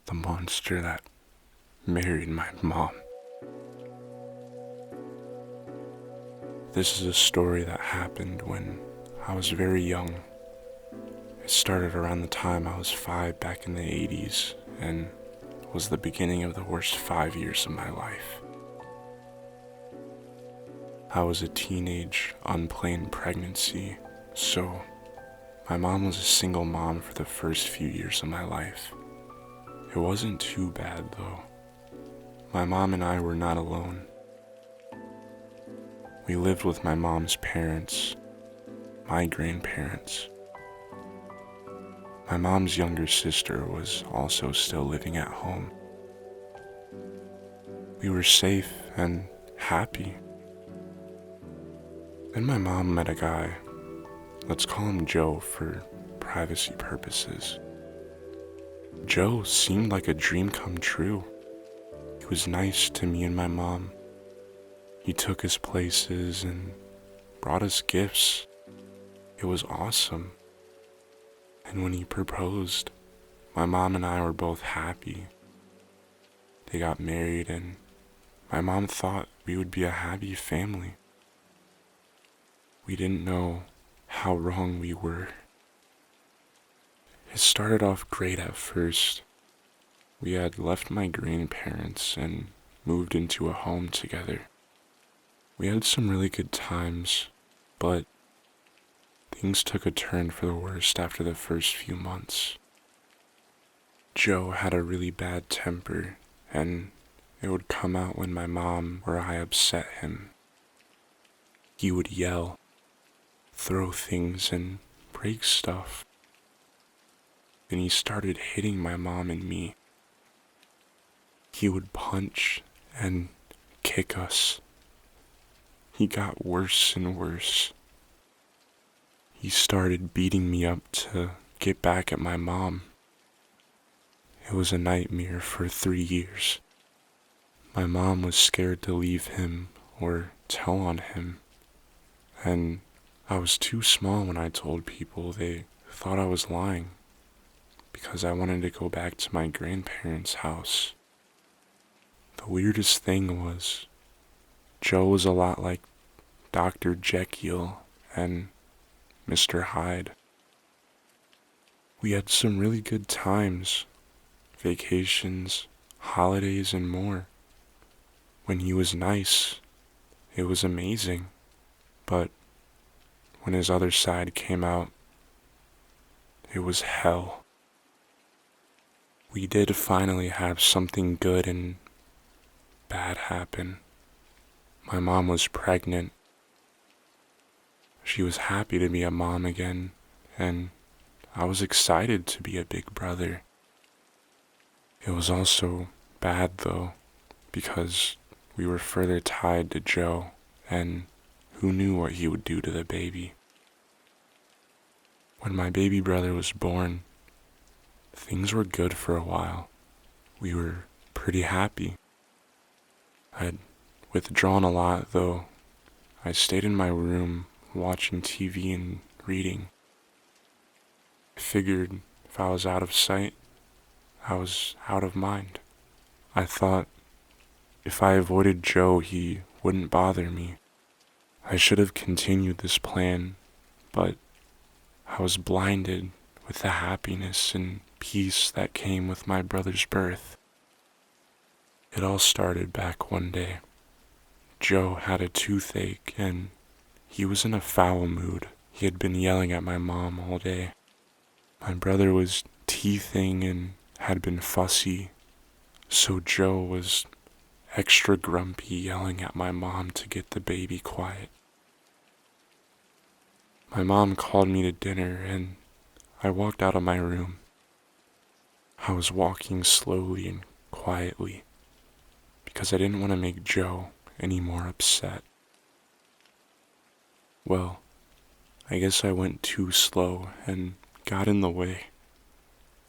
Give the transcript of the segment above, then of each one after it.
the monster that married my mom. This is a story that happened when I was very young. It started around the time I was 5 back in the 80s and was the beginning of the worst 5 years of my life. I was a teenage, unplanned pregnancy, so my mom was a single mom for the first few years of my life. It wasn't too bad though. My mom and I were not alone. We lived with my mom's parents, my grandparents. My mom's younger sister was also still living at home. We were safe and happy. Then my mom met a guy. Let's call him Joe for privacy purposes. Joe seemed like a dream come true. He was nice to me and my mom. He took us places and brought us gifts. It was awesome. And when he proposed, my mom and I were both happy. They got married and my mom thought we would be a happy family. We didn't know how wrong we were. It started off great at first. We had left my grandparents and moved into a home together. We had some really good times, but things took a turn for the worst after the first few months. Joe had a really bad temper, and it would come out when my mom or I upset him. He would yell, throw things, and break stuff. Then he started hitting my mom and me. He would punch and kick us. He got worse and worse. He started beating me up to get back at my mom. It was a nightmare for 3 years. My mom was scared to leave him or tell on him, and I was too small when I told people. They thought I was lying because I wanted to go back to my grandparents' house. The weirdest thing was, Joe was a lot like Dr. Jekyll and Mr. Hyde. We had some really good times, vacations, holidays, and more. When he was nice, it was amazing, but when his other side came out, it was hell. We did finally have something good and bad happen. My mom was pregnant. She was happy to be a mom again, and I was excited to be a big brother. It was also bad though, because we were further tied to Joe, and who knew what he would do to the baby. When my baby brother was born, things were good for a while. We were pretty happy. I'd withdrawn a lot though. I stayed in my room watching TV and reading. I figured if I was out of sight, I was out of mind. I thought if I avoided Joe, he wouldn't bother me. I should have continued this plan, but I was blinded with the happiness and peace that came with my brother's birth. It all started back one day. Joe had a toothache and he was in a foul mood. He had been yelling at my mom all day. My brother was teething and had been fussy, so Joe was extra grumpy, yelling at my mom to get the baby quiet. My mom called me to dinner and I walked out of my room. I was walking slowly and quietly because I didn't want to make Joe any more upset. Well, I guess I went too slow and got in the way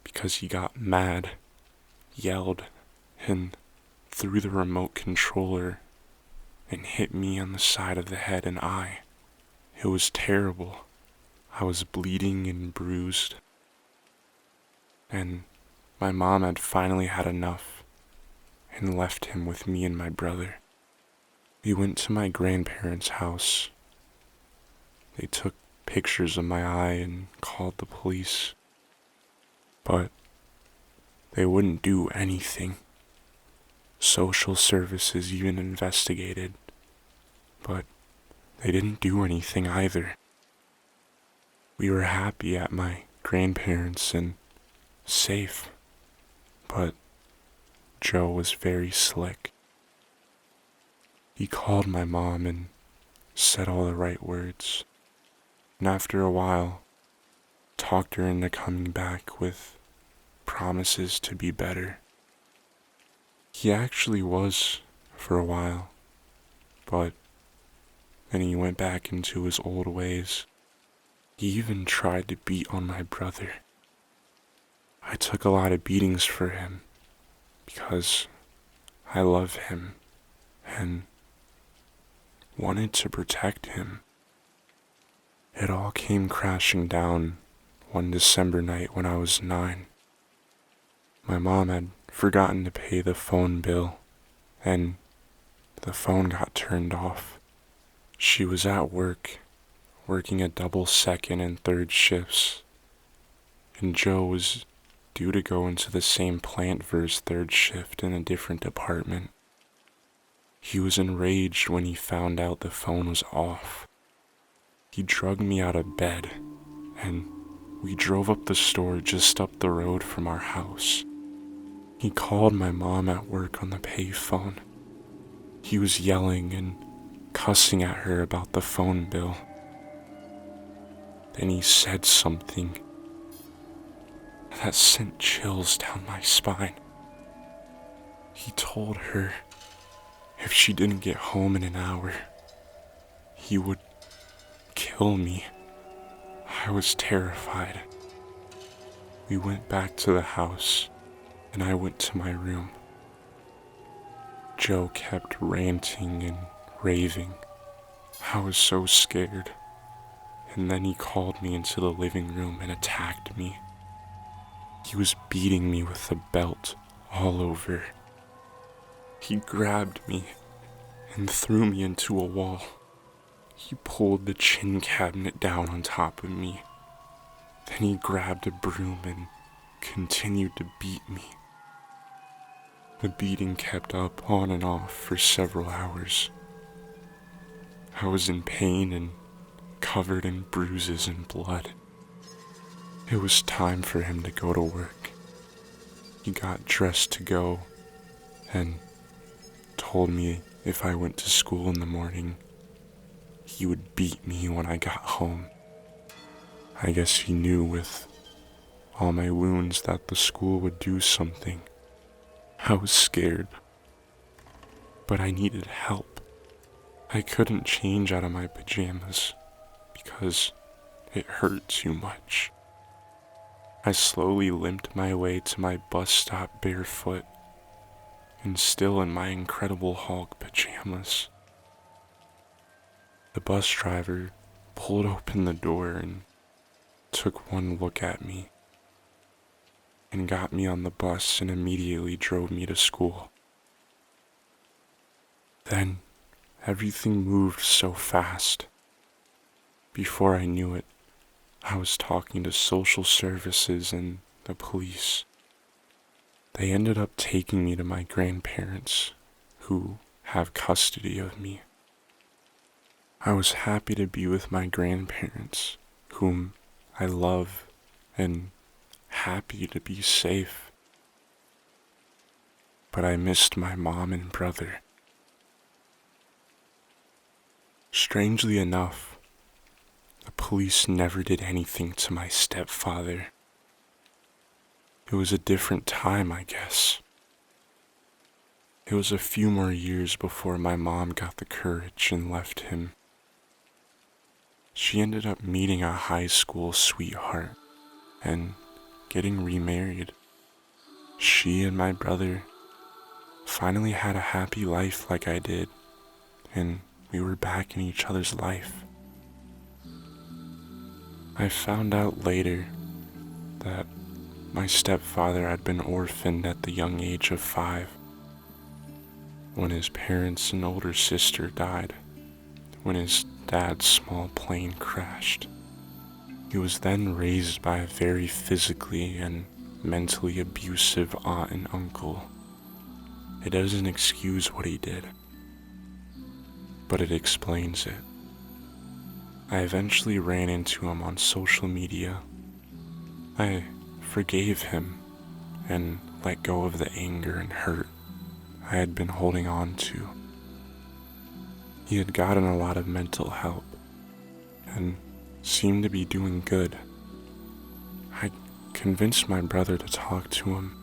because he got mad, yelled, and threw the remote controller and hit me on the side of the head and eye. It was terrible. I was bleeding and bruised, and my mom had finally had enough and left him with me and my brother. We went to my grandparents' house. They took pictures of my eye and called the police, but they wouldn't do anything. Social services even investigated, but they didn't do anything either. We were happy at my grandparents' and safe, but Joe was very slick. He called my mom and said all the right words, and after a while, talked her into coming back with promises to be better. He actually was for a while, but then he went back into his old ways. He even tried to beat on my brother. I took a lot of beatings for him because I love him and wanted to protect him. It all came crashing down one December night when I was 9. My mom had forgotten to pay the phone bill, and the phone got turned off. She was at work, working a double second and third shifts, and Joe was due to go into the same plant for his third shift in a different department. He was enraged when he found out the phone was off. He dragged me out of bed, and we drove up the store just up the road from our house. He called my mom at work on the payphone. He was yelling and cussing at her about the phone bill. Then he said something that sent chills down my spine. He told her if she didn't get home in an hour, he would kill me. I was terrified. We went back to the house, and I went to my room. Joe kept ranting and raving. I was so scared. And then he called me into the living room and attacked me. He was beating me with a belt all over. He grabbed me and threw me into a wall. He pulled the chin cabinet down on top of me. Then he grabbed a broom and continued to beat me. The beating kept up on and off for several hours. I was in pain and covered in bruises and blood. It was time for him to go to work. He got dressed to go and told me if I went to school in the morning, he would beat me when I got home. I guess he knew with all my wounds that the school would do something. I was scared, but I needed help. I couldn't change out of my pajamas because it hurt too much. I slowly limped my way to my bus stop barefoot and still in my Incredible Hulk pajamas. The bus driver pulled open the door and took one look at me and got me on the bus and immediately drove me to school. Then everything moved so fast. Before I knew it, I was talking to social services and the police. They ended up taking me to my grandparents, who have custody of me. I was happy to be with my grandparents, whom I love, and happy to be safe. But I missed my mom and brother. Strangely enough, the police never did anything to my stepfather. It was a different time, I guess. It was a few more years before my mom got the courage and left him. She ended up meeting a high school sweetheart and getting remarried. She and my brother finally had a happy life like I did, and we were back in each other's life. I found out later that My stepfather had been orphaned at the young age of 5 when his parents and older sister died when his dad's small plane crashed. He was then raised by a very physically and mentally abusive aunt and uncle. It doesn't excuse what he did, but it explains it. I eventually ran into him on social media. I forgave him and let go of the anger and hurt I had been holding on to. He had gotten a lot of mental help and seemed to be doing good. I convinced my brother to talk to him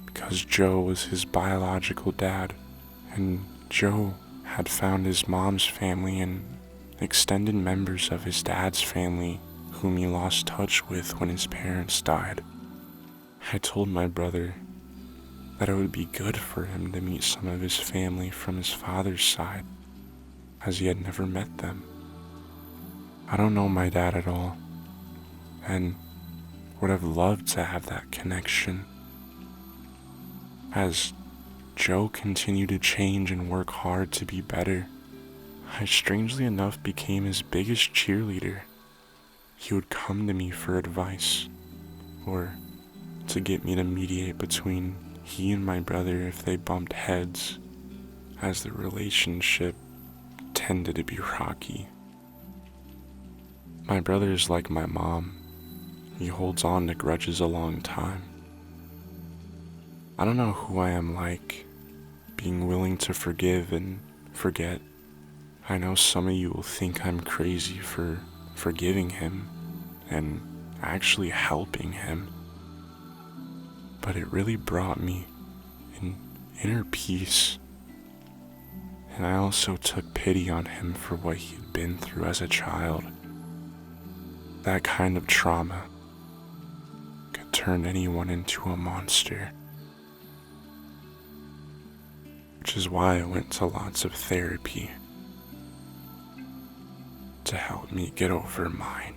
because Joe was his biological dad, and Joe had found his mom's family and extended members of his dad's family whom he lost touch with when his parents died. I told my brother that it would be good for him to meet some of his family from his father's side, as he had never met them. I don't know my dad at all, and would have loved to have that connection. As Joe continued to change and work hard to be better, I strangely enough became his biggest cheerleader. He would come to me for advice, or to get me to mediate between he and my brother if they bumped heads, as the relationship tended to be rocky. My brother is like my mom. He holds on to grudges a long time. I don't know who I am like, being willing to forgive and forget. I know some of you will think I'm crazy for forgiving him and actually helping him, but it really brought me an inner peace. And I also took pity on him for what he had been through as a child. That kind of trauma could turn anyone into a monster. Which is why I went to lots of therapy to help me get over mine.